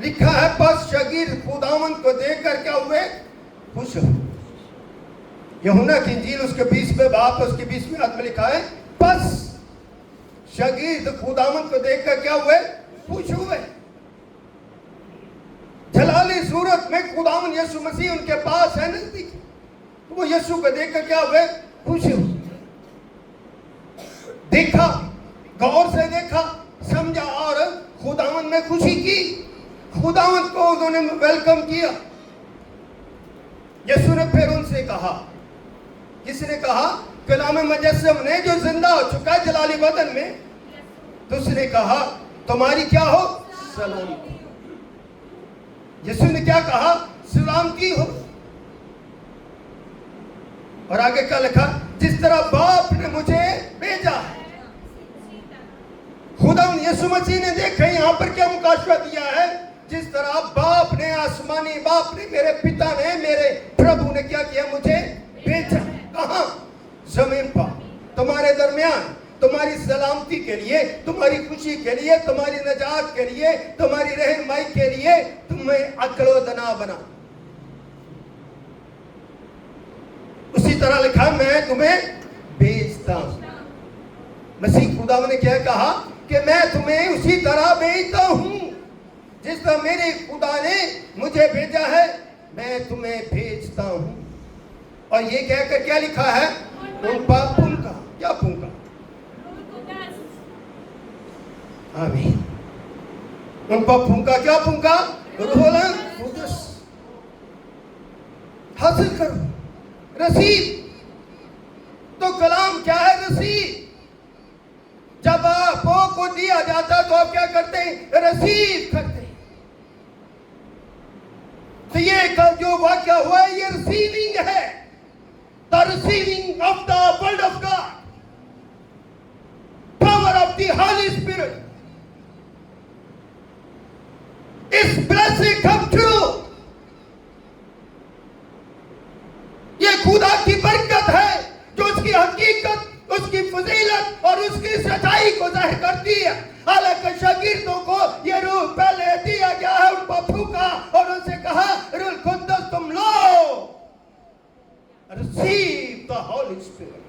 لکھا ہے بس شاگرد خداوند کو دیکھ کر کیا ہوئے؟ خوش ہو. یوحنا کی انجیل اس کے 20ویں باب اس کے 20ویں آیت میں لکھا ہے بس شاگرد خداوند کو دیکھ کر کیا ہوئے؟ خوش ہوئے. جلالی صورت میں خداوند یسوع مسیح ان کے پاس ہے نزدیک. وہ یسوع کو دیکھ کر کیا ہوئے؟ خوش ہوئے. دیکھا، غور سے دیکھا، سمجھا اور خداوند میں خوشی کی. خداوند کو انہوں نے ویلکم کیا. یسوع نے پھر ان سے کہا، کس نے کہا؟ کلام مجسم نے جو زندہ ہو چکا ہے جلالی بدن میں. تو اس نے کہا تمہاری کیا ہو؟ سلامتی. یسوع نے کیا کہا؟ سلامتی ہو. اور آگے کیا لکھا؟ جس طرح باپ نے مجھے بھیجا ہے. خدا یسوع مسیح نے دیکھا یہاں پر کیا مکاشفہ دیا ہے؟ جس طرح باپ نے، آسمانی باپ نے، میرے پتا نے، میرے پربھو نے کیا کیا؟ مجھے بھیجا. کہاں؟ زمین پر، تمہارے درمیان، تمہاری سلامتی کے لیے، تمہاری خوشی کے لیے، تمہاری نجات کے لیے، تمہاری رہنمائی کے لیے، تمہیں عقل و دنا بنا. اسی طرح لکھا میں تمہیں بھیجتا ہوں. مسیح خدا نے کیا کہا کہ میں تمہیں اسی طرح بھیجتا ہوں جس طرح میرے خدا نے مجھے بھیجا ہے میں تمہیں بھیجتا ہوں. اور یہ کہہ کر کیا لکھا ہے؟ ان پر پھونکا. کیا پھونکا؟ آمین. ان پر پھونکا. کیا پھونکا؟ روح القدس. حاصل کرو. رسید. تو کلام کیا ہے؟ رسید. جب آپ کو دیا جاتا تو آپ کیا کرتے ہیں؟ رسید کرتے ہیں. تو یہ جو واقعہ ہوا ہے یہ ریسیونگ ہے. The receiving of the word of God. Power of the Holy Spirit. Is blessing come true. یہ خدا کی برکت ہے جو اس کی حقیقت، اس کی فضیلت اور اس کی سچائی کو ظاہر کرتی ہے. حالانکہ شاگردوں کو یہ روح پہلے دیا گیا ہے، ان پر پھونکا اور ان سے کہا روح القدس تم لو. Receive the Holy Spirit.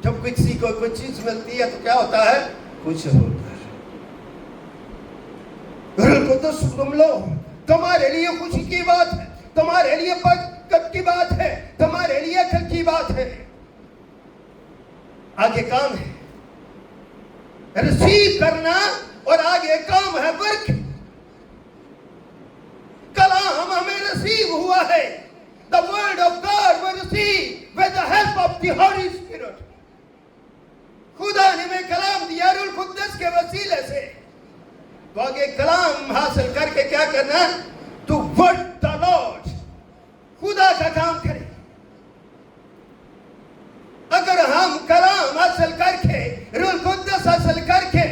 جب کسی کو کوئی چیز ملتی ہے تو کیا ہوتا ہے؟ کچھ ہوتا ہے. روح القدس تم لو. تمہارے لیے خوشی کی بات ہے، تمہارے لیے برکت کی بات ہے، تمہارے لیے عقل کی بات ہے. آگے کام ہے ریسیو کرنا اور آگے کام ہے ورک. کلام ہمیں ریسیو ہوا ہے. The word of God was received with the help of the Holy Spirit. خدا نے ہمیں کلام دیا روح القدس کے وسیلے سے. تو آگے کلام حاصل کر کے کیا کرنا؟ To work the Lord. خدا کا کام کرے. اگر ہم کلام حاصل کر کے، روح القدس حاصل کر کے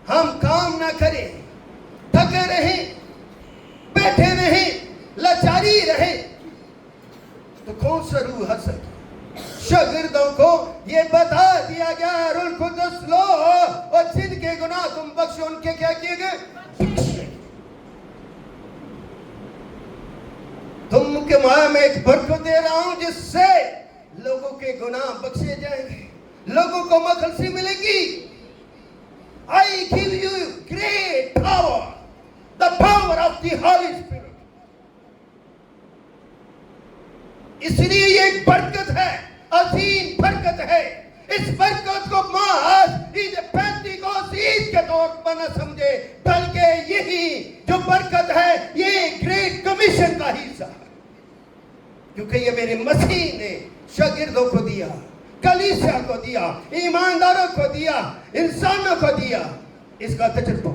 ہم کام نہ کریں، تھکے رہیں، بیٹھے رہیں، لاچاری رہے، تو کون سا روح حاصل کیا؟ شاگردوں کو یہ بتا دیا گیا روح القدس لو اور جن کے گناہ تم بخشو ان کے کیا کیے گئے؟ تم کے ماں میں ایک برکت دے رہا ہوں جس سے لوگوں کے گناہ بخشے جائیں گے، لوگوں کو مخلصی ملے گی. I give you great power, the power of the Holy Spirit. اس لیے یہ ایک برکت ہے، عظیم برکت ہے. اس برکت کو محض عید پینتیکوست عید کے طور پر نہ سمجھے، بلکہ یہی جو برکت ہے یہ گریٹ کمیشن کا حصہ ہے. کیونکہ یہ میرے مسیح نے شاگردوں کو دیا، کلیسیا کو دیا، ایمانداروں کو دیا، انسانوں کو دیا. اس کا تجربہ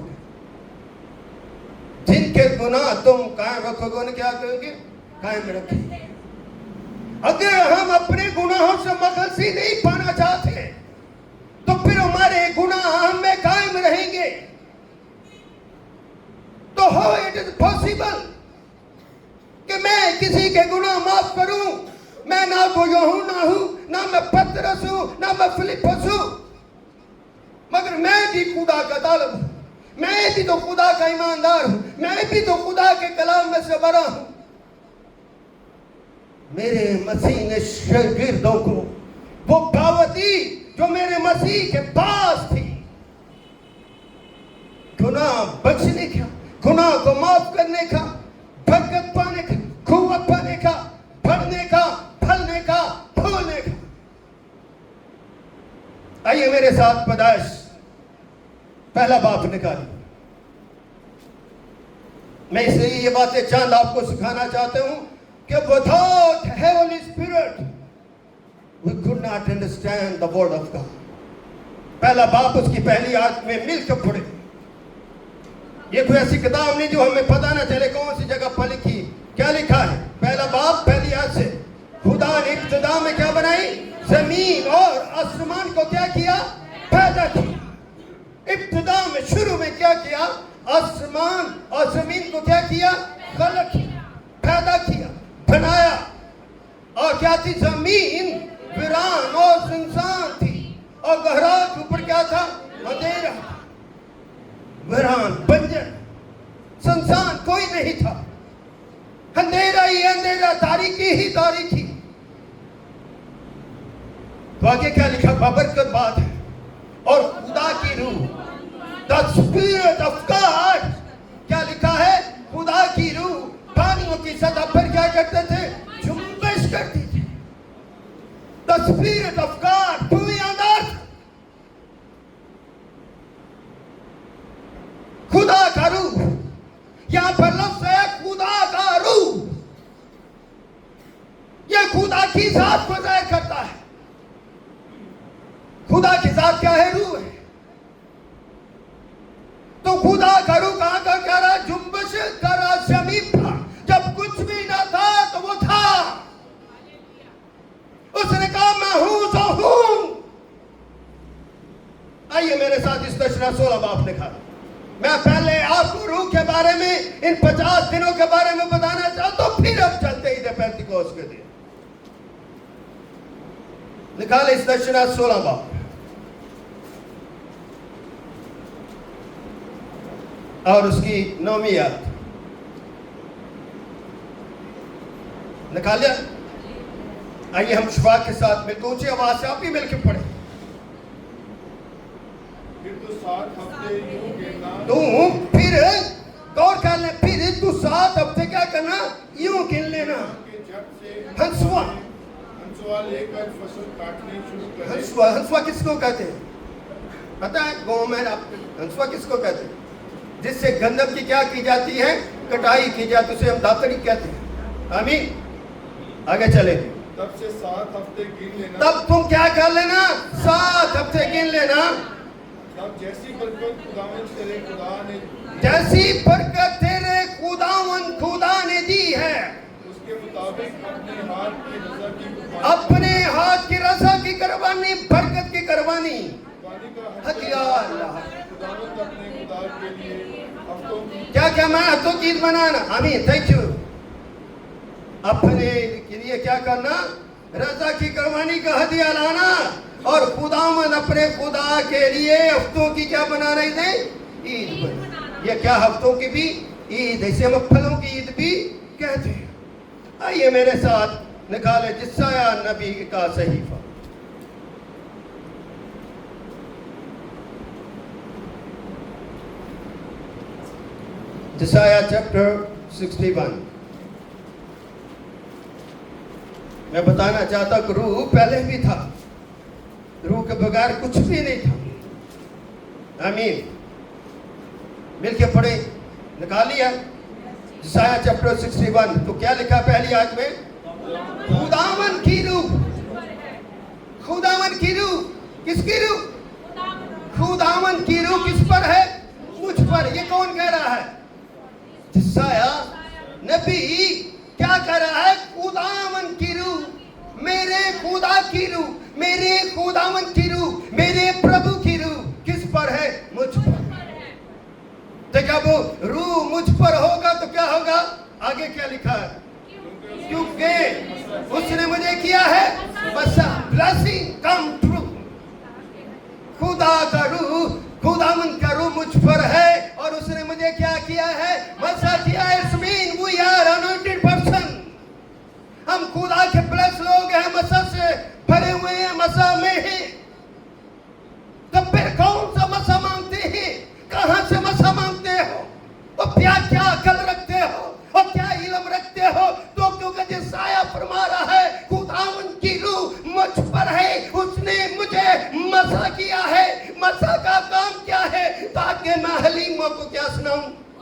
جن کے گناہ تم قائم رکھو گے انہیں کیا کرو گے؟ قائم رکھیں گے. اگر ہم اپنے گناہوں سے مخلصی نہیں پانا چاہتے تو پھر ہمارے گناہ ہم میں قائم رہیں گے. تو how it is possible کہ میں کسی کے گناہ معاف کروں؟ میں نہ تو یوحنا ہوں، نہ میں پترس ہوں، نہ میں فلپس ہوں، مگر میں بھی خدا کا طالب ہوں. میں بھی تو خدا کا ایماندار ہوں, میں بھی تو خدا کے کلام میں سے بڑا ہوں. میرے مسیح نے شاگردوں کو وہ دعوت دی جو میرے مسیح کے پاس تھی, گناہ بخشنے کا, گناہ کو معاف کرنے کا, برکت پانے کا, قوت پانے کا, بڑھنے کا, پھلنے کا, پھولنے کا. آئیے میرے ساتھ پیدائش پہلا باب نکالیں. میں اس لیے یہ باتیں چاند آپ کو سکھانا چاہتا ہوں کہ without Holy Spirit we could not understand the word of God. پہلا باب اس کی پہلی آیت میں مل کے پڑھے. یہ کوئی ایسی کتاب نہیں جو ہمیں پتہ نہ چلے کون سی جگہ پر لکھی. کیا لکھا ہے؟ پہلا باب پہلی آیت سے, خدا نے ابتدا میں کیا بنائی؟ زمین اور آسمان کو کیا کیا؟ پیدا کیا. ابتدا میں شروع میں کیا کیا؟ آسمان اور زمین کو کیا کیا؟ خلق کیا, پیدا کیا, بنایا. اور کیا تھی؟ زمین ویران اور سنسان تھی, اور گہرائی کے اوپر کیا تھا؟ اندھیرا. ویران, بنجر, سنسان, کوئی نہیں تھا. اندھیرا ہی اندھیرا, تاریکی ہی تاریکی. تو آگے کیا لکھا؟ بابرکت بات ہے. اور خدا کی روح, the Spirit of God, کیا لکھا ہے؟ خدا کی روح پانیوں کی سطح پر کیا کرتے تھے؟ جنبش کرتی تھی. The Spirit of God پوری اندر, خدا کا روح. یہاں پر لفظ ہے خدا کا روح. یہ خدا کی ذات کو ظاہر کرتا ہے. خدا کی ذات کیا ہے؟ روح ہے. تو خدا کا روح کہاں کا کہہ رہا؟ جنبش کر رہا زمین پر. جب کچھ بھی نہ تھا تو وہ تھا. اس نے کہا میں ہوں تو ہوں. آئیے میرے ساتھ اس تشریح 16 باب نکالا. میں پہلے آپ کو روح کے بارے میں ان 50 دنوں کے بارے میں بتانا چاہتا ہوں, پھر اب چلتے ہی تھے پینتیکوست کے دن. نکالے اس تشریح 16 باب اور اس کی 9ویں آیت نکالیا. آئیے ہم شفاق کے ساتھ مل کے اونچی آواز سے آپ بھی مل کے پڑھیں. پھر غور کر لیں, پھر تو 7 ہفتے کیا کرنا؟ یوں گن لینا. ہنسوا, ہنسوا کس کو کہتے ہیں پتہ ہے؟ گاؤں میں ہنسوا کس کو کہتے ہیں؟ جس سے گندم کی کیا کی جاتی ہے؟ کٹائی کی جاتی ہے. اسے ہم داتڑی کہتے ہیں. آمین. آگے چلیں. تب سے 7 ہفتے گن لینا. تب تم کیا کر لینا؟ 7 ہفتے گن لینا. تب جیسی برکت خداوند تیرے خدا نے, جیسی برکت تیرے خداوند خدا نے دی ہے, اس کے مطابق اپنے ہاتھ کی رضا کی قربانی, اپنے ہاتھ کی رضا کی قربانی, برکت کی قربانی. خداوند اپنے خدا کے لیے ہفتوں کی کیا میں ہفتوں کی عید منانا. آمین. Thank you. اپنے کے لیے کیا کرنا؟ رضا کی قربانی کا ہدیہ لانا. اور خداوند اپنے خدا کے لیے ہفتوں کی کیا بنا رہے تھے؟ عید بنا. یہ کیا ہفتوں کی بھی عید, اسے ہم پھلوں کی عید بھی کہتے ہیں. آئیے میرے ساتھ نکالے جسایہ نبی کا صحیفہ. جسایہ چیپٹر 61. میں بتانا چاہتا کہ روح پہلے بھی تھا, روح کے بغیر کچھ بھی نہیں تھا. آمین. مل کے پڑھے. نکالی ہے جسایہ چیپٹر 61. تو کیا لکھا پہلی آیت میں؟ خداوند کی روح. خداوند کی روح. کس کی روح؟ خداوند کی روح کس پر ہے؟ مجھ پر. یہ کون کہہ رہا ہے؟ جسایہ نبی کیا کہہ رہا ہے؟ خداوند کی روح, میرے خدا کی روح, میرے خداوند کی روح, میرے پربھو کی روح کس پر ہے؟ مجھ پر. تو جب روح مجھ پر ہوگا تو کیا ہوگا؟ آگے کیا لکھا ہے؟ کیونکہ اس نے مجھے کیا ہے بسا. blessing come true. خدا کا روح, خداوند کا روح مجھ پر ہے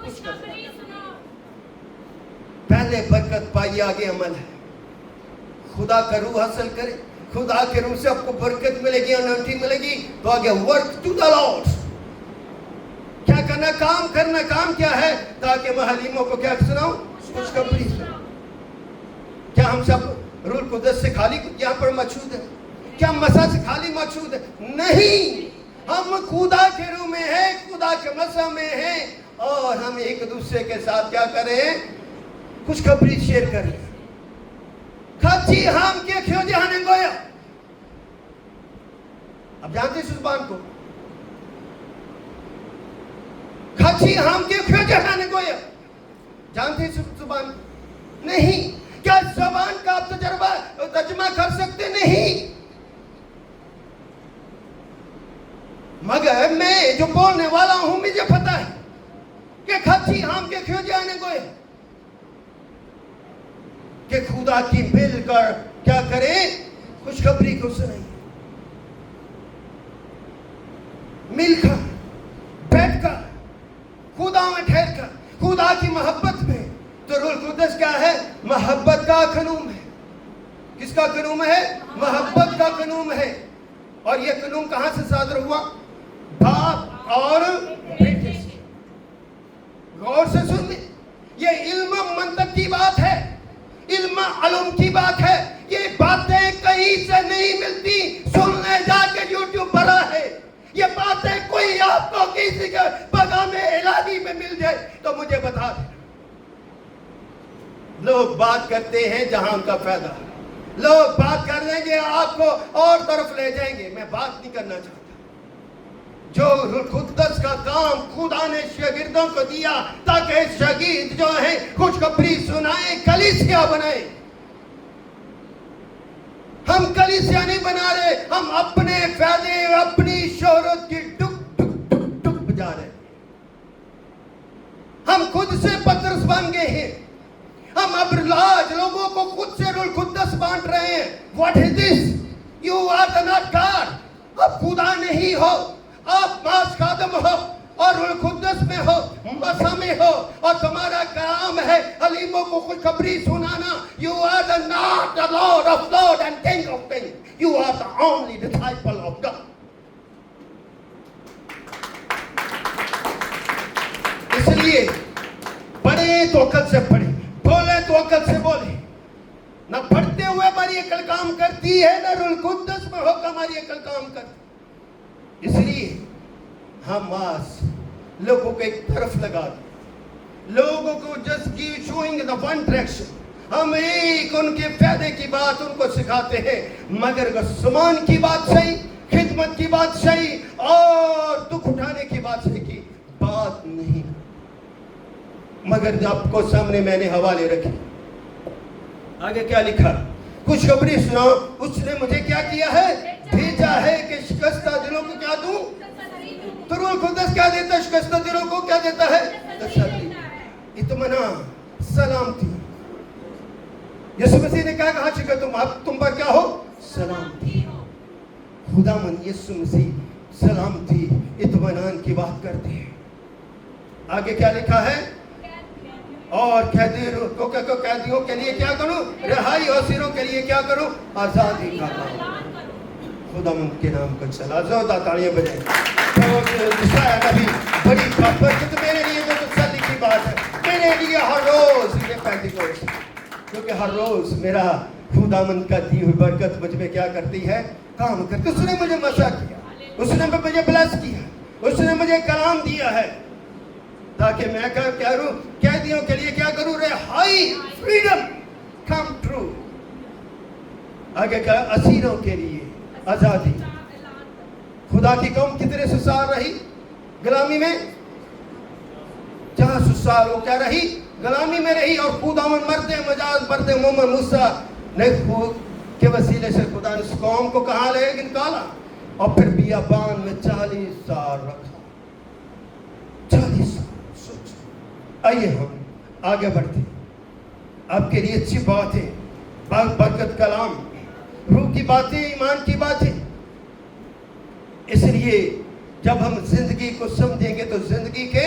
خوشخبری پہلے برکت پائی آگے عمل ہے. خدا کا روح حاصل کرے, خدا کے روح سے آپ کو برکت ملے گی, انوینٹی ملے گی, تو آگے ورک ٹو دا لارڈ. کیا کرنا, کام کرنا. کام کیا ہے؟ تاکہ میں حلیموں کو کیا سناؤں, خوشخبری سناؤں. کیا ہم سب روح القدس سے خالی یہاں پر مقصود ہے؟ کیا مسا سے خالی مقصود ہے؟ نہیں, ہم خدا کے روح میں ہیں, خدا کے مسا میں ہیں, اور ہم ایک دوسرے کے ساتھ کیا کریں, خوشخبری شیئر کریں. کھچی ہم کے کھیو جہانے گویا. اب جانتے اس زبان کو, کھچی ہم کے کھیو جہانے گویا, جانتے اس زبان کو؟ نہیں. کیا زبان کا آپ تجربہ ترجمہ کر سکتے؟ نہیں. مگر میں جو بولنے والا ہوں مجھے پتا ہے کہ کھچی ہم کے کھیو جانے گوئے, کہ خدا کی مل کر کیا کریں, خوشخبری کو سنیں. مل کر, بیٹھ کر, خدا میں ٹھہر کر, خدا کی محبت میں. تو روح القدس کیا ہے؟ محبت کا قانون ہے. کس کا قانون ہے؟ محبت کا قانون ہے. اور یہ قانون کہاں سے صادر ہوا؟ باپ اور بیٹے سے. غور سے سنیں, یہ علم منطق کی بات ہے, علم علم کی بات ہے. یہ باتیں کہیں سے نہیں ملتی. سن لے جا کے یوٹیوب بھرا ہے. یہ باتیں کوئی آپ کو کسی کے پیغام الہی میں مل جائے تو مجھے بتا دیں. لوگ بات کرتے ہیں جہاں ان کا فائدہ ہے. لوگ بات کر لیں گے, آپ کو اور طرف لے جائیں گے. میں بات نہیں کرنا چاہتا. جو روح القدس کا کام خدا نے شاگردوں کو دیا تاکہ شاگرد جو ہیں خوشخبری سنائیں, کلیسیا بنائیں. ہم کلیسیا نہیں بنا رہے, ہم اپنے فائدے, اپنی شہرت کی ڈک ڈک ڈک ڈک بجا رہے. ہم خود سے پترس بن گئے ہیں. ہم اب لاج لوگوں کو خود سے روح القدس بانٹ رہے ہیں. What is this? You are not God. اب خدا نہیں ہو, آپ ماس خادم ہو اور روح القدس میں ہو, مسا میں ہو, اور تمہارا کام ہے حلیموں کو خوشخبری سنانا. You are not the Lord of Lords and King of Kings. You are the only disciple of God. اس لیے پڑھیں تو عقل سے پڑھیں, بولیں تو عقل سے بولیں. نہ پڑھتے ہوئے ہماری عقل کام کرتی ہے, نہ روح القدس میں ہو کہ ہماری عقل کام کرتی. اس لیے ہم آج لوگوں کو ایک طرف لگا دیں, لوگوں کو just give showing the one direction. ہم ایک ان کے فائدے کی بات ان کو سکھاتے ہیں, مگر سامان کی بات صحیح, خدمت کی بات صحیح اور دکھ اٹھانے کی بات صحیح کی بات نہیں. مگر آپ کو سامنے میں نے حوالے رکھے. آگے کیا لکھا؟ خوشخبری سناؤ. اس نے مجھے کیا کیا ہے؟ بھیجا ہے کہ شکستہ دلوں کو کیا دوں. تو روح القدس کیا دیتا ہے؟ شکستہ دلوں کو کیا دیتا ہے؟ تسلی, اطمینان, سلامتی. یسوع مسیح نے کہا کہاں شکر تم پر کیا ہو؟ سلامتی. خداوند یسوع مسیح سلامتی, اطمینان کی بات کرتے ہیں. آگے کیا لکھا ہے؟ اور قیدیوں کے لیے کیا کروں؟ رہائی, اور اسیروں کے لیے کیا کروں؟ آزادی کا کام. خداوند کے نام کو چلا زیادہ تالیاں بجائیں. نبی بڑی برکت میرے لیے تو تسلی کی بات ہے. میرے لیے ہر روز یہ پینٹیکوسٹ, کیونکہ ہر روز میرا خداوند کا دی ہوئی برکت مجھ میں کیا کرتی ہے؟ کام کرتی. اس نے مجھے مسا کیا, اس نے مجھے بلیس کیا, اس نے مجھے کلام دیا ہے تاکہ میں کیا کروں؟ قیدیوں کے لیے کیا کروں؟ رہائی, فریڈم کم ٹرو. آگے کیا؟ اسیروں کے لیے آزادی. خدا کی قوم کتنے سو سال رہی غلامی میں؟ 400 سال وہ کیا رہی؟ غلامی میں رہی. اور خداوند مرد مومن موسیٰ نے خود کے وسیلے سے خدا نے اس قوم کو کہاں لے نکالا, اور پھر بیابان میں 40 سال رکھا. 40 سال. آئیے ہم آگے بڑھتے. آپ کے لیے اچھی بات ہے, برکت کلام, روح کی باتیں, ایمان کی باتیں. اس لیے جب ہم زندگی کو سمجھیں گے تو زندگی کے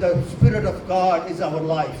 The Spirit of God is our life.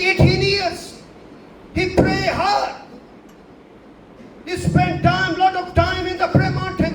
18 years he prayed hard, he spent lot of time in the prayer mountain.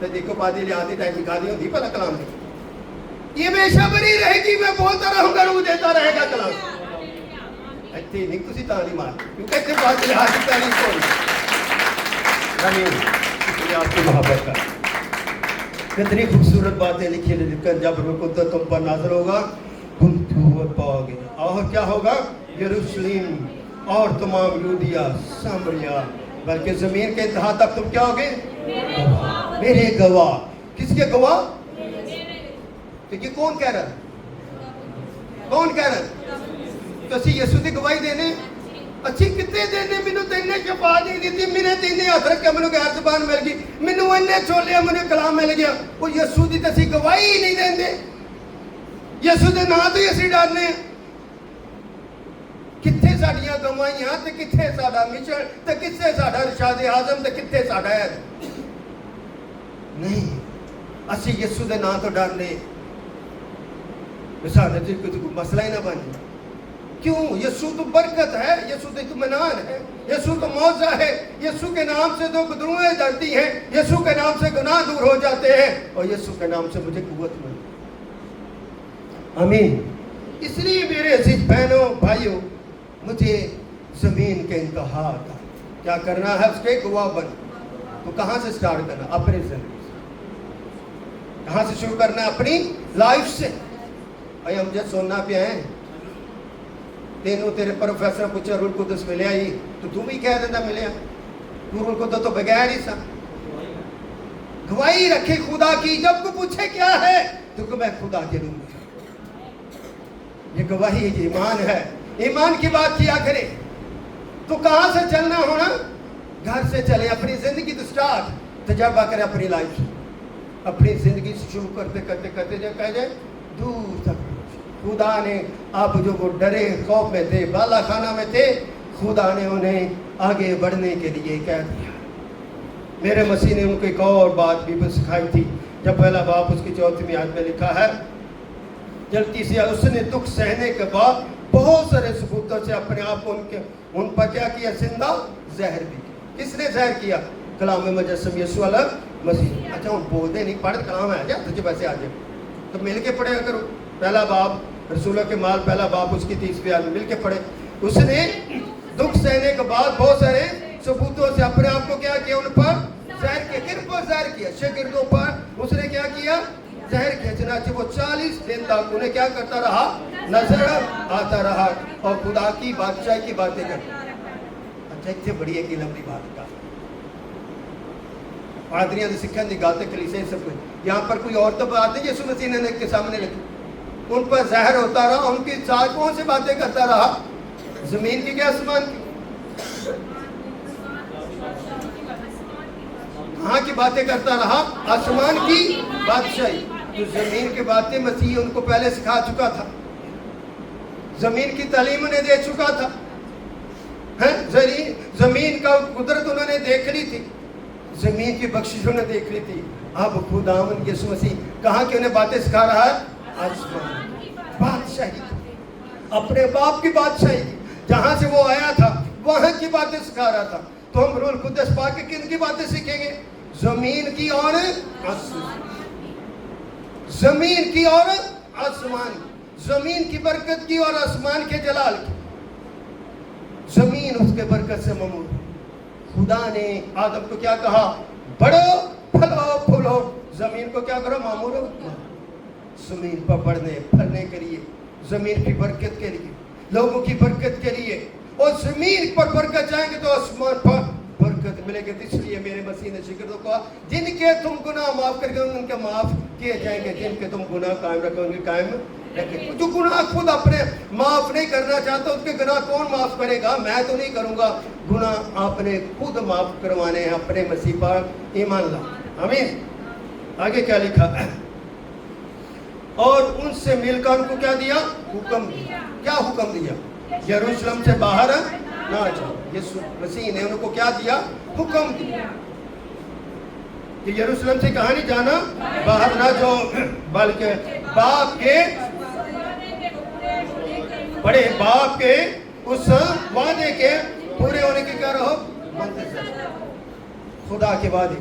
تو دیکھو پادری لے آتی ٹائم دکھا دی ہوتی پہلا کلام نہیں یہ ہمیشہ بری رہے گی میں بولتا رہوں گا روح دیتا رہے گا کلام اچھی نہیں تسی تالی مار کیونکہ اتنے پادری حاضر تعلیم کوئی آمین اس لیے آپ کی محبت کا کتنی خوبصورت باتیں لکھی لکھن جب روح قدس تم پر نازل ہوگا تم قوت پاؤ گے اور کیا ہوگا یروشلم اور تمام یہودیہ سامریا بلکہ زمین کے انتہا تک تم کیا ہوگے میرے گواہ کس کے گواہ تو یہ کون کہہ رہا ہے کون کہہ رہا ہے تو اسی یسوع دی گواہی دینے اچھی کتنے دینے منو تینے شفاعت نہیں دیتی میرے تینے ہاتھ رکھ کے منو غیر زبان مل گئی منو انہیں چھولیا منو کلام مل گیا وہ یسوع دی تسی گواہی ہی نہیں دیں دے یسوع دے نام تو اسی ڈالنے ہیں کتھے ساڑیاں گواہیاں تے کتھے ساڑا مشن تے کتھے ساڑا رشاد اعظم تے کتھے ساڑا ہے نہیں اسی یسوع دے نام تو ڈالنے مثال ہے کوئی مسئلہ ہی نہ بنے کیوں یسوع تو برکت ہے یسوع تو اطمینان ہے یسوع تو معجزہ ہے یسوع کے نام سے تو گدرویں جلتی ہیں یسوع کے نام سے گناہ دور ہو جاتے ہیں اور یسوع کے نام سے مجھے قوت ملتی آمین اس لیے میرے عزیز بہنوں بھائیوں مجھے زمین کے انتہا کا کیا کرنا ہے اس کے گواہ بن تو کہاں سے سٹارٹ کرنا اپنی زندگی سے کہاں سے شروع کرنا اپنی لائف سے بھائی ہم جب سننا پہ ہیں تینوں تیرے پروفیسر پوچھا روح القدس ملیا ہی تو تم ہی کہہ دیتا ملیا روح القدس تو بغیر ہی سا گواہی رکھے خدا کی جب کو پوچھے کیا ہے تو کہ میں خدا کے روح یہ گواہی یہ ایمان ہے ایمان کی بات کیا کرے تو کہاں سے چلنا ہونا گھر سے چلے اپنی زندگی تو سٹارٹ تجربہ کرے اپنی لائف اپنی زندگی سے شروع کرتے کرتے کرتے جب کہہ جائے دور تک خدا نے آپ جو وہ ڈرے خوف میں تھے بالا خانہ میں تھے خدا نے انہیں آگے بڑھنے کے لیے کہہ دیا میرے مسیح نے ان کو ایک اور بات بھی سکھائی تھی جب پہلا باپ اس کی 4ویں آیت میں لکھا ہے جلدی سے اس نے دکھ سہنے کے بعد بہت سارے ثبوتوں سے اپنے آپ کو ان پر کیا کیا زندہ زہر بھی کیا کس نے زہر کیا کلام مجسم یسوع علیہ مسیح اچھا ان بول دے نہیں پڑھ کلام ہے جا تجھے ویسے آ جائے تو مل کے پڑھے کرو پہلا باپ رسولوں کے مال پہلا باپ اس کی 30ویں آیت میں مل کے پڑھے اس نے دکھ سہنے کے بعد بہت سارے ثبوتوں سے اپنے آپ کو کیا کیا ان پر زہر کیا کن پر زہر کیا شاگردوں پر اس نے کیا کیا زہر کیا چنانچہ وہ 40 دن تک انہیں کیا کرتا رہا نظر آتا رہا اور خدا کی بادشاہی کی باتیں کرتا اچھا اتنے بڑی ایک لمبی بات کا پادریاں نے سکھن دی گالتے کلیسے سب کچھ یہاں پر کوئی اور تو بات نہیں یسوع مسیح نے کے سامنے لکھی ان پر زہر ہوتا رہا ان کی ساتھ کون سے باتیں کرتا رہا زمین کی کیا آسمان کی کہاں کی باتیں کرتا رہا آسمان کی بادشاہی تو زمین کی باتیں مسیح ان کو پہلے سکھا چکا تھا زمین کی تعلیم انہیں دے چکا تھا زمین کا قدرت انہوں نے دیکھ لی تھی زمین کی بخشش انہیں دیکھ لی تھی اب خداوند یسوع مسیح کہاں کی انہیں باتیں سکھا رہا ہے آسمان بادشاہی اپنے باپ کی بادشاہی جہاں سے وہ آیا تھا وہاں کی باتیں سکھا رہا تھا تو ہم روح القدس پا کے کن کی باتیں سیکھیں گے زمین کی اور آسمان زمین کی اور آسمان زمین کی برکت کی اور آسمان کے جلال کی زمین اس کے برکت سے ممور خدا نے آدم کو کیا کہا بڑھو پھلو پھولو زمین کو کیا کرو معمور ہو زمین پر بڑھنے پھلنے کے لیے زمین کی برکت کے لیے لوگوں کی برکت کے لیے اور زمین پر برکت جائیں گے تو آسمان پر برکت ملے گی اس لیے میرے مسیح نے شاگردوں کو جن کے تم گناہ معاف کر گے ان کے معاف کیے جائیں گے جن کے تم گناہ قائم رکھو ان کے قائم رکھیں جو گناہ خود اپنے معاف نہیں کرنا چاہتا اس کے گناہ کون معاف کرے گا میں تو نہیں کروں گا گناہ آپ نے خود معاف کروانے ہیں اپنے مسیح پر ایمان لا آمین آگے کیا لکھا اور ان سے مل کر ان کو کیا دیا حکم دیا کیا حکم دیا یروشلم سے باہر نہ جاؤ یسوع مسیح نے ان کو کیا دیا حکم دیا کہ یروشلم سے کہاں نہیں جانا باہر نہ جاؤ بلکہ باپ کے بڑے باپ کے اس وعدے کے پورے ہونے کے کیا رہو منتظر خدا کے وعدے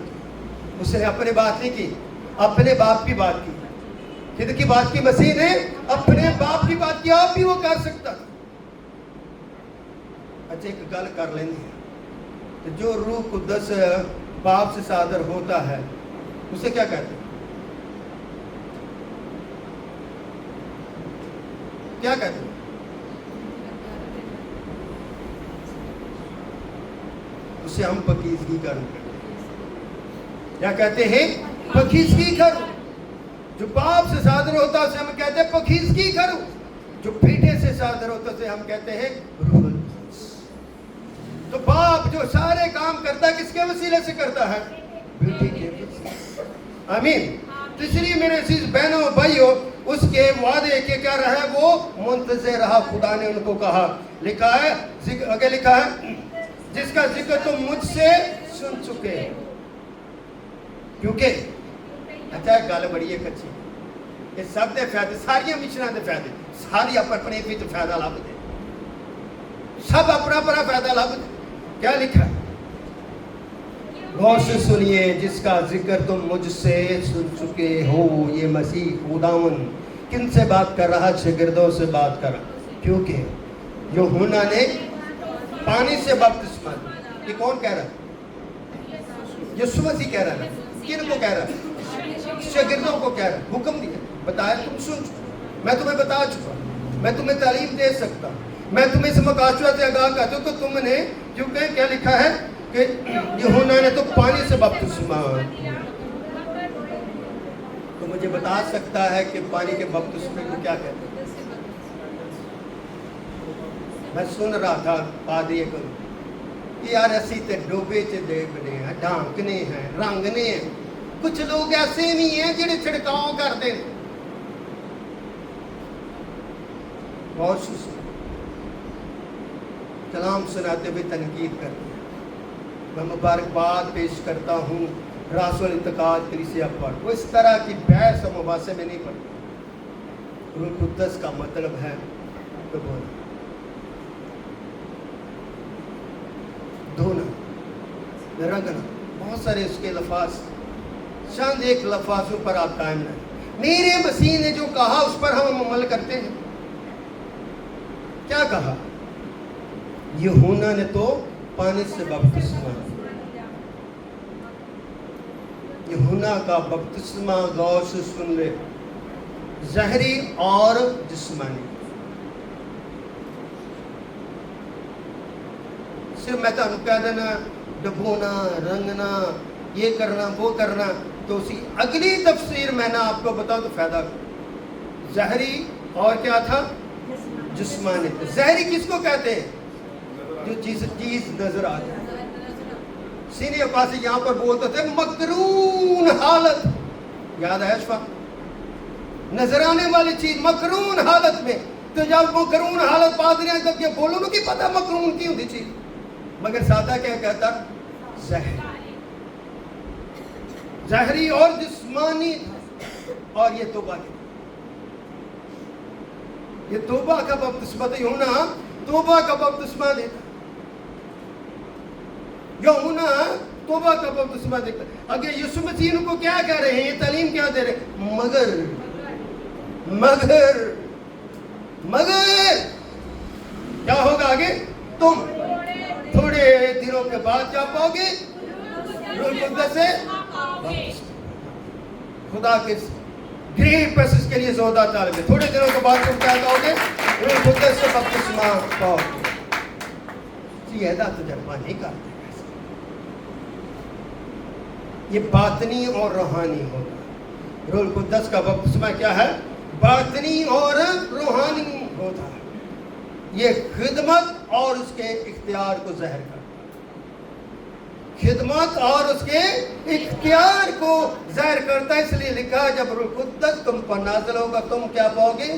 اس نے اپنے بات نہیں کی, اپنے باپ کی بات کی. کن کی بات کی؟ مسیح نے اپنے باپ کی بات کی. آپ بھی وہ کر سکتا تھا. اچھا ایک گل کر لیں گے, جو روح قدس باپ سے صادر ہوتا ہے اسے کیا کہتے ہیں؟ کیا کہتے ہیں؟ اسے ہم پکیزگی کا روح کہتے ہیں. کیا کہتے ہیں؟ پکیزگی کا روح. جو باپ سے صادر ہوتا ہے اسے ہم کہتے ہیں پکیزگی کا روح. جو بیٹے سے صادر ہوتا ہے اسے ہم کہتے ہیں روح القدس. تو باپ جو سارے کام کرتا ہے کس کے وسیلے سے کرتا ہے؟ بیٹے کے وسیلے سے. آمین. تو اس لیے میرے عزیز بہنوں بھائیوں, اس کے وعدے کے کیا رہا, وہ منتظر رہا. خدا نے ان کو کہا, لکھا ہے, آگے لکھا ہے, جس کا ذکر تم مجھ سے سن چکے. کیونکہ اچھا گل بڑی ہے کچی, یہ سب دے فائدے, ساری مشناں دے فائدے, ساری اپنے فائدہ لب دے, سب اپنا اپنا فائدہ لب دے. کیا لکھا ہے؟ غور سے سنیے, جس کا ذکر تم مجھ سے سن چکے ہو. یہ مسیح خداوند کن سے بات کر رہا؟ شاگردوں سے بات کر رہا. کیونکہ یوحنا نے پانی سے بپتسمہ دیا. یہ کون کہہ رہا؟ یسوع مسیح کہہ رہا ہے. کن کو کہہ رہا ہے؟ شاگردوں کو کہہ رہا ہے. حکم دیا, بتایا, تم سن چکے, میں تمہیں بتا چکا, میں تمہیں تعلیم دے سکتا, میں تمہیں اس مقاصد سے آگاہ کرتا ہوں. تو تم نے کیونکہ کیا لکھا ہے کہ یوحنا نے تو پانی سے بپتسمہ دیا. تو مجھے بتا سکتا ہے کہ پانی کے بپتسمے کو کیا کہتے ہیں؟ میں سن رہا تھا پادری کو, یار اسی تے ڈوبے چ دیکھنے ہیں, ڈھانکنے ہیں, رنگنے ہیں. کچھ لوگ ایسے نہیں ہیں جڑے چھڑکاؤ کرتے ہیں. بہت سن کلام سناتے ہوئے تنقید کرتے ہیں. میں مبارکباد پیش کرتا ہوں راس الانتقال کلیسیا پر. وہ اس طرح کی بحث و مباحثے میں نہیں پڑھتے. روح القدس کا مطلب ہے قبول, دھونا, رنگنا. بہت سارے اس کے لفاظ, چند ایک لفاظوں پر آپ قائم رہیں. میرے مسیح نے جو کہا اس پر ہم عمل کرتے ہیں. کیا کہا؟ یوحنا نے تو پانی سے بپتسمہ. یوحنا کا بپتسمہ غور سے سن لے, ظاہری اور جسمانی. صرف میں تو کہہ دینا ڈبونا, رنگنا, یہ کرنا, وہ کرنا, تو اسی اگلی تفسیر میں نے آپ کو بتاؤں تو فائدہ. ظاہری اور کیا تھا؟ جسمانی. ظاہری کس کو کہتے ہیں؟ جو چیز نظر آتی ہے. سینئر پاسی یہاں پر بولتے تھے مکرون حالت. یاد ہے اشفا؟ نظر آنے والی چیز مکرون حالت میں. تو جب مکرون حالت پادریاں جب یہ بولو نا کہ پتہ مکرون کی ہوتی چیز, مگر سادہ کیا کہتا؟ ظاہری اور جسمانی. اور یہ توبہ کی, یہ توبہ کا بپتسمہ تو یوحنا توبہ کا بپتسمہ دیتا. یوحنا توبہ کا بپتسمہ دیتا. اگر یسوع مسیح ان کو کیا کہہ رہے ہیں, یہ تعلیم کیا دے رہے ہیں؟ مگر کیا ہوگا آگے؟ تم تھوڑے دنوں کے بعد کیا پاؤ گے؟ روح القدس سے. خدا کے گریٹ پیسز کے لیے زودہ طالب ہے. تھوڑے دنوں کے بعد تم کیا پاؤ گے؟ روح القدس سے بپتسمہ پاؤ گے. یہ ایسا تجربہ نہیں کرتے. یہ باطنی اور روحانی ہوگا. روح القدس کا بپتسمہ کیا ہے؟ باطنی اور روحانی ہوتا ہے. یہ خدمت اور اس کے اختیار کو ظاہر کرتا ہے. خدمت اور اس کے اختیار کو ظاہر کرتا ہے. اس لیے لکھا جب روح القدس تم پر نازل ہوگا تم کیا پاؤ گے؟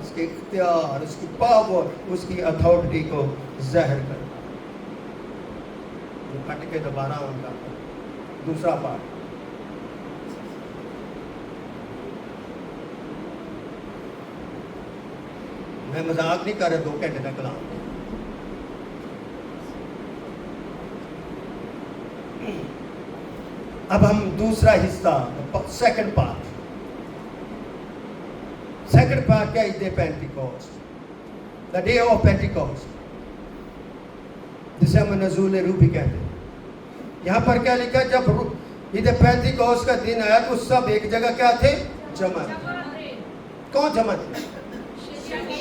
اس کے اختیار, اس کی پاور, اس کی اتھارٹی کو ظاہر کرتا ہے. پھٹ کے دوبارہ ان کا دوسرا پارٹ. میں مذاق نہیں کر رہا, 2 گھنٹے کا کلام. اب ہم دوسرا حصہ سیکنڈ پارٹ کیا ہے؟ پینٹیکوسٹ، دا ڈے آف پینٹیکوسٹ، جسے ہم نزول روح بھی کہتے ہیں. یہاں پر کیا لکھا؟ جب عید پینتیکوست کا دن آیا تو سب ایک جگہ کیا تھے؟ جمع تھے. کون جمع تھے؟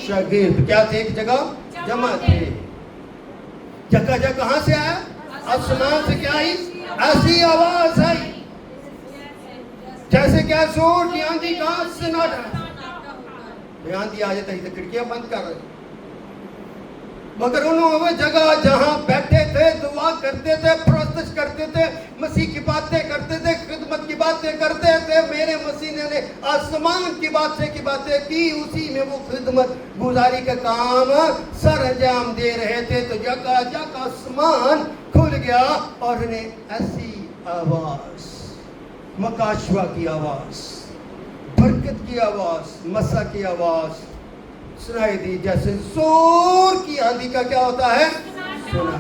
شاگرد. کیا تھے؟ ایک جگہ جمع تھے. جگہ کہاں سے آیا؟ آسمان سے. کیا آئی؟ ایسی آواز آئی جیسے کیا زور کی آندھی کا سناٹا. آندھی آ جاتا ہی تو کھڑکیاں بند کر رہے. مگر انہوں وہ جگہ جہاں بیٹھے تھے دعا کرتے تھے، پرستش کرتے تھے، مسیح کی باتیں کرتے تھے، خدمت کی باتیں کرتے تھے، میرے مسیح نے آسمان کی باتیں کی، اسی میں وہ خدمت گزاری کا کام سر انجام دے رہے تھے. تو جگہ آسمان کھل گیا اور انہیں ایسی آواز، مکاشوا کی آواز، برکت کی آواز، مسا کی آواز سنائی دی، جیسے زور کی آندھی کا کیا ہوتا ہے؟ سنا.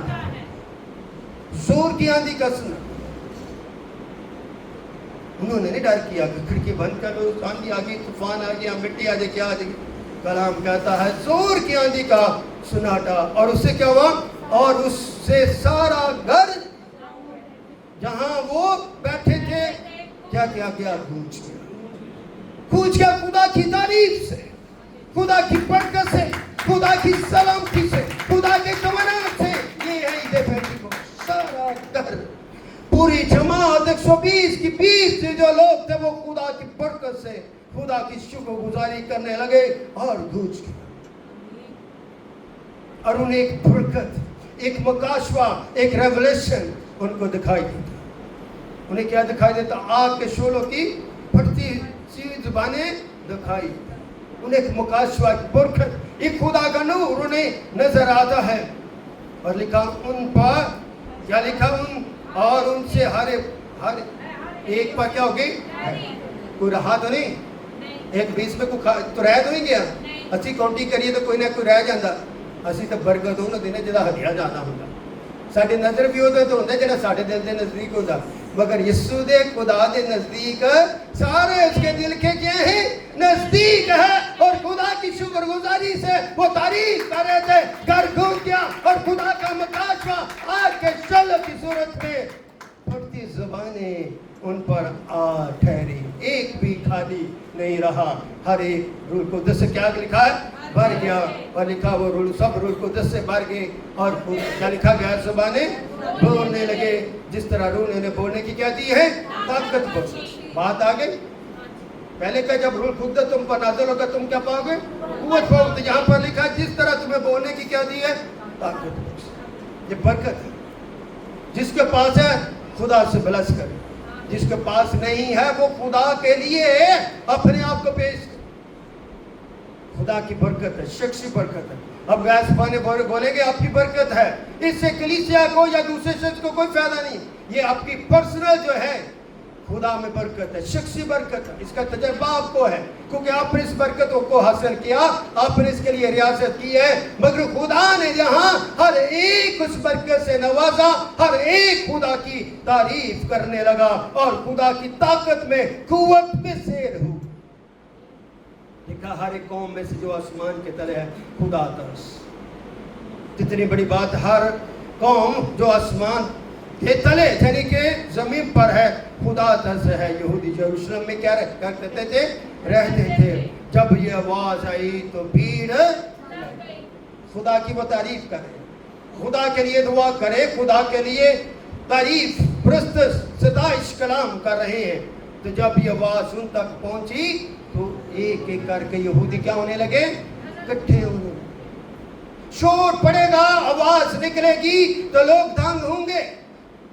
زور کی آندھی کا سنا. انہوں نے نہیں ڈر کیا کہ کھڑکی بند کر لو، آندھی آ گئی، طوفان آ گیا، مٹی آ جائے، کیا آ جائے. کلام کہتا ہے زور کی آندھی کا سناٹا. اور اس سے کیا ہوا؟ اور اس سے سارا گھر جہاں وہ بیٹھے تھے کیا گونج گیا خدا کی تعریف سے، خدا کی برکت سے، خدا کی سلامتی سے، خدا کے جمانات سے. یہ ہے عید پینتیکوست. سارا گھر، پوری جماعت 120 کی 20 جو لوگ تھے وہ خدا کی برکت سے خدا کی شکر گزاری کرنے لگے اور گونج گئے. اور انہیں ایک برکت، ایک مکاشوا، ایک ریولیشن ان کو دکھائی دیتا. انہیں کیا دکھائی دیتا؟ آگ کے شعلوں کی پھٹتی سی زبانیں دکھائی. انہیں ایک مکاشوا کی برکت، ایک خدا کا نور انہیں نظر آتا ہے. اور لکھا ان پر، کیا لکھا؟ ان اور ان سے ہر ایک پر کیا ہوگی؟ کوئی رہا تو نہیں؟ 1-20 میں کوئی تو رہ تو نہیں گیا؟ اسی کاؤنٹی کریے تو کوئی نہ کوئی رہ جاتا. اسی تو برکت انہوں دینے جہاں ہدیا جانا ہوتا. ساڈے نظر بھی ہوتا تو ہوتا جہاں ساڈے دل کے نزدیک ہوتا. مگر یسوع دے خدا دے نزدیک سارے اس کے دل کے کیا ہیں؟ نزدیک ہے. اور خدا کی شکر گزاری سے وہ تعریف کر رہے تھے. گھر گھوم گیا اور خدا کا مکاشوا آگ کے شعلوں کی صورت میں پھٹتی زبانیں ان پر آ ٹھہری. ایک بھی خالی نہیں رہا. ہر ایک روح القدس سے کیا لکھا ہے؟ بھر گیا. اور لکھا وہ سب روح القدس سے بھر گئے. اور کیا لکھا گیا؟ زبانیں بولنے لگے جس طرح روح نے انہیں بولنے کی کیا دی ہے؟ طاقت بخش. بات آ گئی. پہلے کہ جب روح القدس تم پر نازل ہوگا تم کیا پاؤ گے؟ قوت پاؤ گے. یہاں پر لکھا جس طرح تمہیں بولنے کی کیا دی ہے؟ طاقت بخش. یہ برکت ہے. جس کے پاس ہے خدا سے بلس کرے، جس کے پاس نہیں ہے وہ خدا کے لیے اپنے آپ کو پیش کرے. خدا کی برکت ہے، شخصی برکت ہے. اب غیر زبانیں بولیں گے آپ کی برکت ہے. اس سے کلیسیا کو یا دوسرے شخص کو کوئی فائدہ نہیں. یہ آپ کی پرسنل جو ہے خدا میں برکت ہے، شخصی برکت ہے. اس کا تجربہ آپ کو ہے کیونکہ آپ نے اس برکت کو حاصل کیا، آپ نے اس کے لیے ریاست کی ہے. مگر خدا نے یہاں ہر ایک اس برکت سے نوازا. ہر ایک خدا کی تعریف کرنے لگا اور خدا کی طاقت میں، قوت میں سیر ہو. دیکھا ہر ایک قوم میں سے جو آسمان کے تلے ہے خدا ترس. کتنی بڑی بات. ہر قوم جو آسمان کے تلے یعنی کہ زمین پر ہے خدا ترس ہے. یہودی یروشلم میں کیا کرتے تھے؟ رہتے تھے. جب یہ آواز آئی تو بھیڑ خدا کی وہ تعریف کرے، خدا کے لیے دعا کرے، خدا کے لیے تعریف پرستش ستائش کلام کر رہے ہیں. تو جب یہ آواز ان تک پہنچی تو ایک ایک کر کے یہودی کیا ہونے لگے؟ اکٹھے ہونے. شور پڑے گا، آواز نکلے گی تو لوگ دنگ ہوں گے.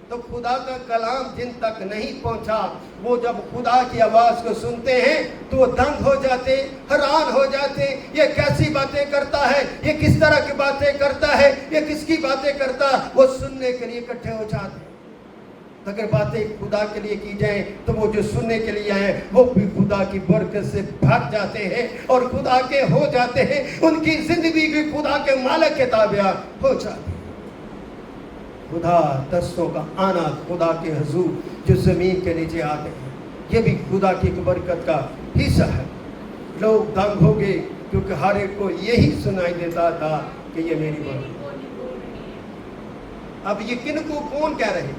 تو خدا کا کلام جن تک نہیں پہنچا وہ جب خدا کی آواز کو سنتے ہیں تو وہ دنگ ہو جاتے، حیران ہو جاتے. یہ کیسی باتیں کرتا ہے، یہ کس طرح کی باتیں کرتا ہے، یہ کس کی باتیں کرتا ہے. وہ سننے کے لیے اکٹھے ہو جاتے. اگر باتیں خدا کے لیے کی جائیں تو وہ جو سننے کے لیے آئے وہ بھی خدا کی برکت سے بھر جاتے ہیں اور خدا کے ہو جاتے ہیں. ان کی زندگی بھی خدا کے مالک کے تابع ہو جاتی ہے. خدا دستوں کا آنا خدا کے حضور جو زمین کے نیچے آتے ہیں، یہ بھی خدا کی ایک برکت کا حصہ ہے۔ لوگ دنگ ہو گئے کیونکہ ہر ایک کو یہی سنائی دیتا تھا کہ یہ میری برکت۔ اب یہ کن کو کون کہہ رہے ہیں؟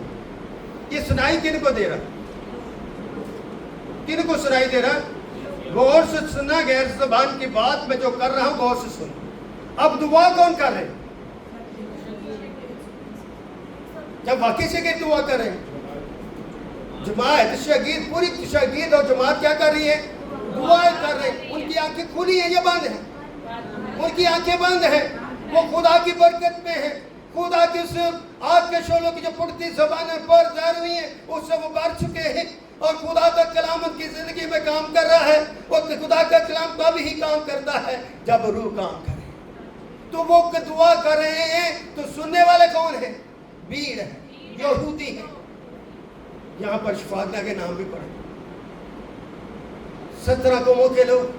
یہ سنائی کن کو دے رہا؟ کن کو سنائی دے رہا؟ غور سے سننا، غیر زبان کی بات میں جو کر رہا ہوں غور سے سننا۔ اب دعا کون کر رہے ہیں؟ جب واقعی سے کہ دعا کر رہے ہیں، جماعت شاگرد، پوری شاگرد اور جماعت کیا کر رہی ہے؟ دعائیں کر رہے ہیں۔ ان کی آنکھیں کھلی ہیں یا بند ہیں؟ ان کی آنکھیں بند ہیں، وہ خدا کی برکت میں ہیں۔ خدا کے اس آگ کے شعلوں کی جو پڑتی زبانیں پر ظاہر ہوئی ہیں، اس سے وہ بھر چکے ہیں، اور خدا کا کلام ان کی زندگی میں کام کر رہا ہے۔ اور خدا کا کلام تب ہی کام کرتا ہے جب روح کام کرے۔ تو وہ دعا کر رہے ہیں، تو سننے والے کون ہیں؟ بھیڑ ہے، یہودی ہیں۔ یہاں پر شفاعت کے نام بھی پڑھے 17 قوموں کے لوگ،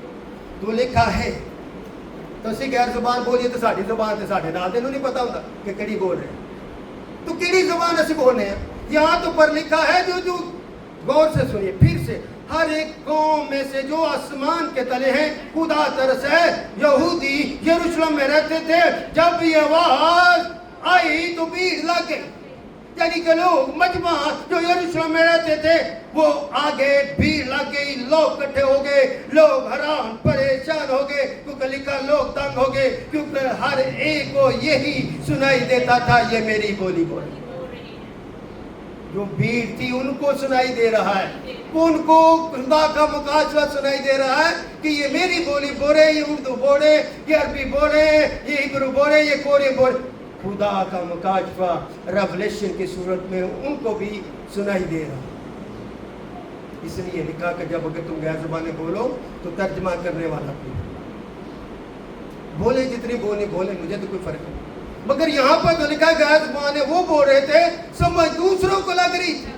تو لکھا ہے تو اسی غیر زبان بولیے تو ساڑھی زبان تے ساڑھے نال تینوں نہیں پتا ہوتا کہ کیڑی بول رہے ہیں، تو کیڑی زبان اسی بولنے ہیں؟ یہاں تو پر لکھا ہے جو غور سے سنیے پھر سے، ہر ایک قوم میں سے جو آسمان کے تلے ہیں خدا طرف ہے۔ یہودی یروشلم میں رہتے تھے، جب یہ آواز آئی تو بھیڑ لگ گئی، یعنی کہ لوگ مجمع جو یروشلم میں رہتے تھے وہ آگے بھیڑ لگ گئی، لوگ اکٹھے ہو گئے، لوگ حیران پریشان ہو گئے، کیونکہ لکھا لوگ تنگ ہو گئے، کیونکہ ہر ایک کو یہی سنائی دیتا تھا یہ میری بولی بولی۔ جو بھیڑ تھی ان کو سنائی دے رہا ہے، ان کو خدا کا مکاشفہ سنائی دے رہا ہے کہ یہ میری بولی بولے، یہ اردو بولے، یہ عربی بولے، یہ ہبرو بولے، یہ کورے بولے۔ خدا کا مکاشفہ ریولیشن کی صورت میں ان کو بھی سنائی دے رہا ہے۔ اس لیے لکھا کہ جب اگر تم غیر زبانیں بولو تو ترجمہ کرنے والا کوئی بولے، جتنی بولے بولے، مجھے تو کوئی فرق نہیں، مگر یہاں پر جو لکھا غیر زبانیں وہ بول رہے تھے، سمجھ دوسروں کو لگ رہی تھی۔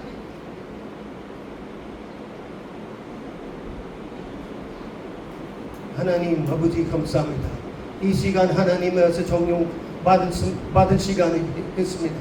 하나님 아버지 감사합니다. 이 시간 하나님의 정령 받은 시간이 있습니다.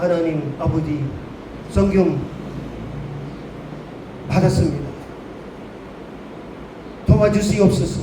하나님 아버지 성경 받았습니다. 도와주시옵소서.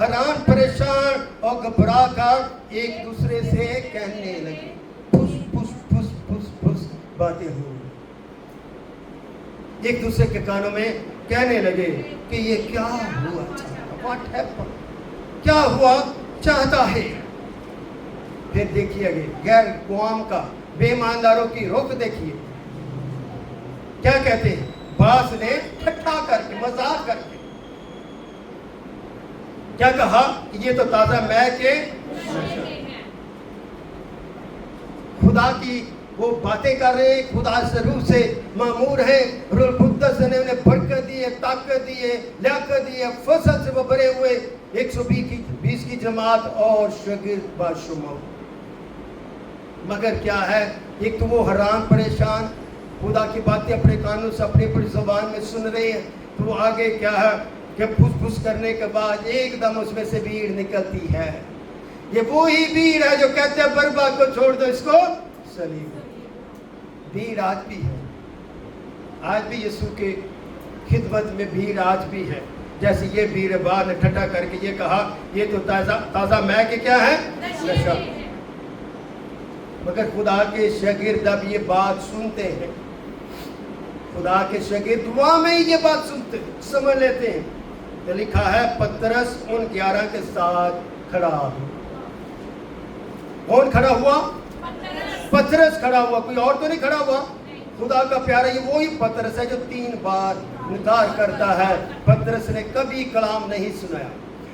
حیران پریشان اور گھبرا کر ایک دوسرے سے کہنے لگے، پھس پھس پھس پھس پھس باتیں ہوئی، ایک دوسرے کے کانوں میں کہنے لگے کہ یہ کیا ہوا چاہتا، واٹ ہیپن، کیا ہوا چاہتا ہے۔ پھر دیکھیے گے غیر قوم کا، بے ایمانداروں کی رخ دیکھیے، کیا کہتے ہیں، باس نے ٹھٹھا کر کے، مذاق کر کے کیا کہا کہ یہ تو تازہ مے کے خدا کی وہ باتیں کر رہے ہیں، خدا سے روح سے معمور ہے، روح القدس نے انہیں برکت دی ہے، طاقت دی ہے، لیاقت دی ہے، فضل سے وہ بھرے ہوئے 120 کی جماعت اور شاگرد باشمار۔ مگر کیا ہے، ایک تو وہ حیران پریشان خدا کی باتیں اپنے کانوں سے اپنی اپنی زبان میں سن رہے ہیں، تو وہ آگے کیا ہے کہ پھس پھس کرنے کے بعد ایک دم اس میں سے بھیڑ نکلتی ہے۔ یہ وہی بھیڑ ہے جو کہتے ہیں بربا کو چھوڑ دو، اس کو سلیب۔ بھیڑ آج بھی ہے، آج بھی یسوع کے خدمت میں بھیڑ آج بھی ہے۔ جیسے یہ بھیڑ باہر نے ٹھٹھا کر کے یہ کہا یہ تو تازہ مے کے کیا ہے، نشہ۔ مگر خدا کے شاگرد اب یہ بات سنتے ہیں، خدا کے شاگرد دعا میں ہی یہ بات سنتے سمجھ لیتے ہیں۔ تو لکھا ہے پترس ان 11 کے ساتھ کھڑا ہوا۔ کون کھڑا ہوا؟ پترس کھڑا ہوا، کوئی اور تو نہیں کھڑا ہوا۔ خدا کا پیارا یہ وہی پترس ہے جو 3 بار انکار کرتا ہے۔ پترس نے کبھی کلام نہیں سنایا،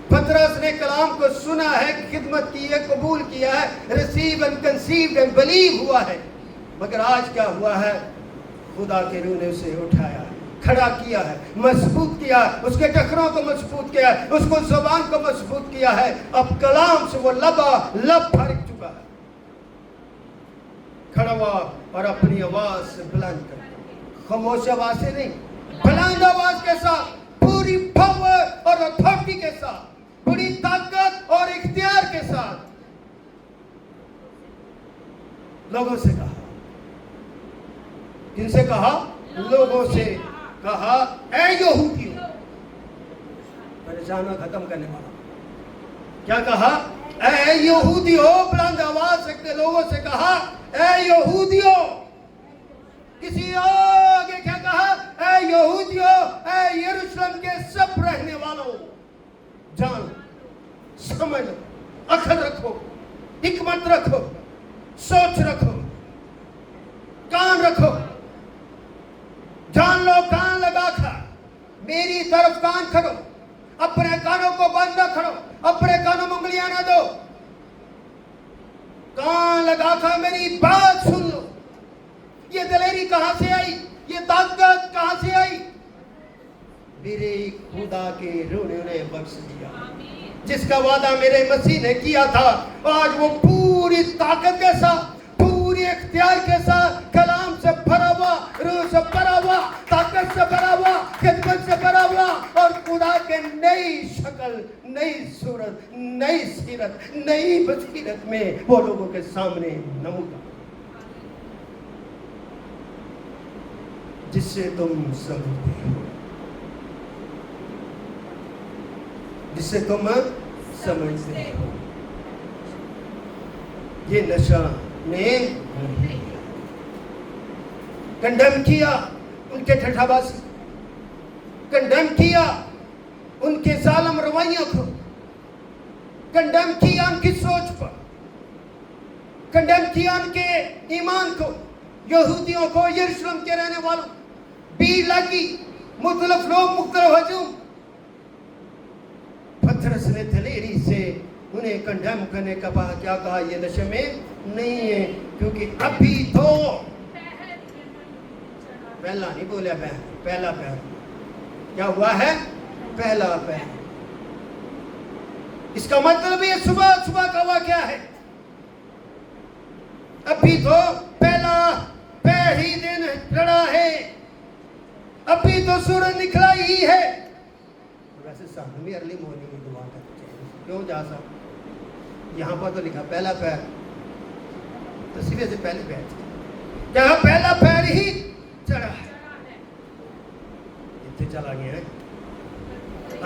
پترس نے کلام کو سنا ہے، خدمت کی ہے، قبول کیا ہے، receive and conceived and believe ہوا ہے۔ مگر آج کیا ہوا ہے، خدا کے روح نے اسے اٹھایا ہے، کھڑا کیا ہے، مضبوط کیا ہے، اس کے ٹخروں کو مضبوط کیا ہے، اس کو زبان کو مضبوط کیا ہے۔ اب کلام سے وہ لب بھر چکا ہے، کھڑا ہوا اور اپنی آواز سے بلند کر، خاموش آواز سے نہیں، بلند آواز کے ساتھ، پوری پاور اور اتھارٹی کے ساتھ، بڑی طاقت اور اختیار کے ساتھ لوگوں سے کہا۔ کن سے کہا؟ لوگوں سے کہا، اے یہودیوں، پریشانہ ختم کرنے والا، کیا کہا؟ اے یہودیوں، بلند آواز سے لوگوں سے کہا، اے یہودیوں۔ کسی آگے کیا کہا؟ اے یہودیوں، اے یروشلم کے سب رہنے والوں، جان سمجھ لو، عقل رکھو، حکمت رکھو، سوچ رکھو، کان رکھو، جان لو، کان لگا کر میری طرف کان کھڑو، اپنے کانوں کو بند نہ کرو، اپنے کانوں میں انگلیاں نہ دو، کان لگا کر میری بات سن لو۔ یہ دلیری کہاں سے آئی؟ یہ طاقت کہاں سے آئی؟ میرے خدا کے روح نے انہیں بخش دیا، جس کا وعدہ میرے مسیح نے کیا تھا۔ آج وہ پوری طاقت کے ساتھ، پوری اختیار کے ساتھ، کلام سے بھرا ہوا، روح سے بھرا ہوا، طاقت سے بھرا ہوا، خدمت سے بھرا ہوا، اور خدا کے نئی شکل، نئی صورت، نئی سیرت، نئی بصیرت میں وہ لوگوں کے سامنے نمودار، جس سے تم سمجھتے ہو، جس سے تم سمجھتے ہو۔ یہ نشہ نے کنڈم کیا ان کے ٹھٹھا باسی، کنڈم کیا ان کے ظالم رویوں کو، کنڈم کیا ان کی سوچ پر، کنڈم کیا ان کے ایمان کو، یہودیوں کو، یروشلم کے رہنے والوں، بھیڑ لگی، مختلف لوگ، مختلف ہجوم۔ پترس نے دلیری سے انہیں کنڈم کرنے کا بعد کیا کہا؟ یہ نشے میں نہیں ہے، کیونکہ ابھی تو پہلا نہیں بولے، پہلا پہر کیا ہوا ہے؟ پہلا پہر۔ اس کا مطلب یہ صبح کا واقعہ ہے، ابھی تو پہلا پہر ہی دن چڑھا ہے، ابھی تو سورج نکلا ہی ہے۔ ویسے سامنے بھی ارلی مارننگ میں دعا کرتے ہیں، کیوں جا سکتا؟ یہاں پر تو لکھا پہلا پہر، تصویر سے پہلے پہر، جہاں پہلا پہر ہی چڑھا ہے، اتنے چلا گیا ہے۔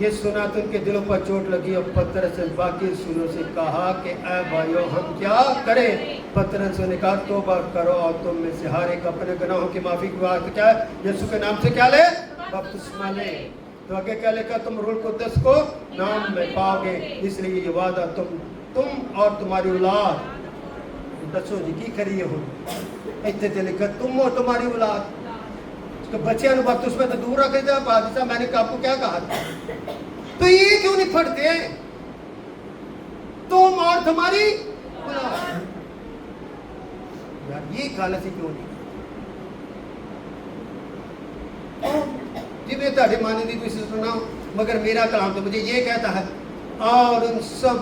یہ سنا تو ان کے دلوں پر چوٹ لگی اور پترس نے باقی رسولوں سے کہا کہ اے بھائیو ہم کیا کریں؟ پترس نے کہا توبہ کرو اور تم میں سے ہر ایک اپنے گناہوں کی معافی کی بات کیا ہے؟ یسوع کے نام سے کیا لے؟ بپتسمہ لے۔ تو آگے کیا لکھا؟ تم روح القدس کو نام میں پاؤ گے، اس لیے یہ وعدہ تم اور تمہاری اولاد دسو جی کی کریے ہو اتنے تے لکھا تم اور تمہاری اولاد بچیاں بپتسمہ تو دور رکھے تھے بادشاہ میں نے آپ کو کیا کہا تھا تو یہ کیوں نہیں پڑھتے تم اور تمہاری اولاد یار یہ غلطی کیوں نہیں جی میں تاڑی مانی دی تو سنا مگر میرا کلام تو مجھے یہ کہتا ہے اور ان سب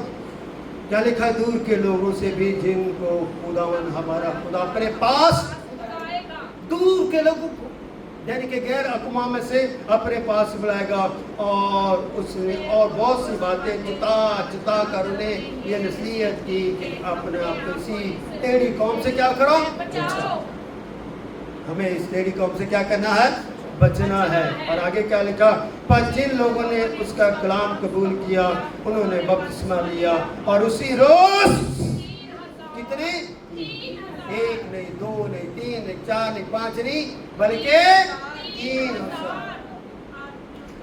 کیا لکھا دور کے لوگوں سے بھی جن کو خداوند ہمارا خدا اپنے پاس دور کے لوگوں کو یعنی کہ غیر اقوام میں سے اپنے پاس بلائے گا اور اس نے اور بہت سی باتیں جتا کر انہیں یہ نصیحت کی کہ اپنے آپ کو اسی ٹیڑھی قوم سے کیا کرو ہمیں اس ٹیڑھی قوم سے کیا کرنا ہے بچنا ہے۔ اور آگے کیا لکھا پر جن لوگوں نے اس کا کلام قبول کیا انہوں نے بپتسمہ لیا اور اسی روز کتنے ایک نہیں دو نہیں تین نہیں چار نہیں پانچ نہیں بلکہ 3,000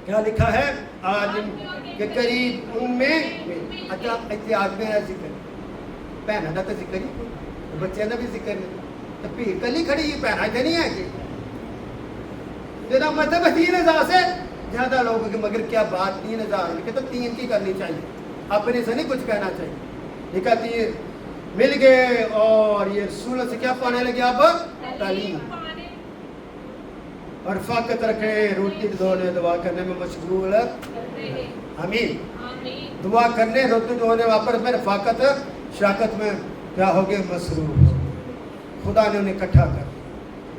کیا لکھا ہے آج کے قریب ان میں اچھا اتنے آج میرا ذکر پہنا نہ تو ذکر ہی بچے نہ بھی ذکر نہیں تو پھر کلی کھڑی پہنا اتنے نہیں ہے کہ میرا مطلب 3,000 سے زیادہ لوگوں کے مگر کیا بات 3,000 لکھے تو 3 کی کرنی چاہیے اپنے سے نہیں کچھ کہنا چاہیے لکھا 3 مل گئے اور یہ رسولوں سے کیا پانے لگے اب تعلیم اور فقط رکھے روٹی دھونے دعا کرنے میں مشغول آمین دعا کرنے روٹی دھونے واپس میں رفاقت شراکت میں کیا ہوگے مصروف خدا نے انہیں اکٹھا کر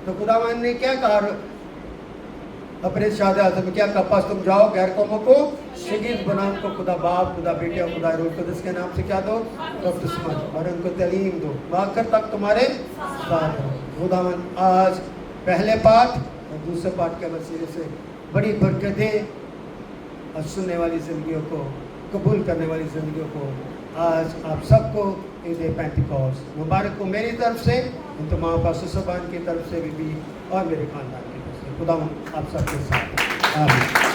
تو خدا نے کیا کہا اپنے شہادہ اعظم میں کیا کہا پاس تم جاؤ غیر قوموں کو شگرد بناؤ کو خدا باپ خدا بیٹے اور خدا روح القدس کے نام سے کیا دو بپتسمہ دو اور ان کو تعلیم دو آخر تک تمہارے ساتھ ہو۔ خداوند آج پہلے پارٹ اور دوسرے پارٹ کے وسیلے سے بڑی برکتیں اور سننے والی زندگیوں کو قبول کرنے والی زندگیوں کو آج آپ سب کو عید پینتیکوست مبارک کو میری طرف سے ان تمام پاسو سبان کی طرف سے بھی اور میرے خاندان کی طرف سے خداوند آپ سب کے ساتھ آمین۔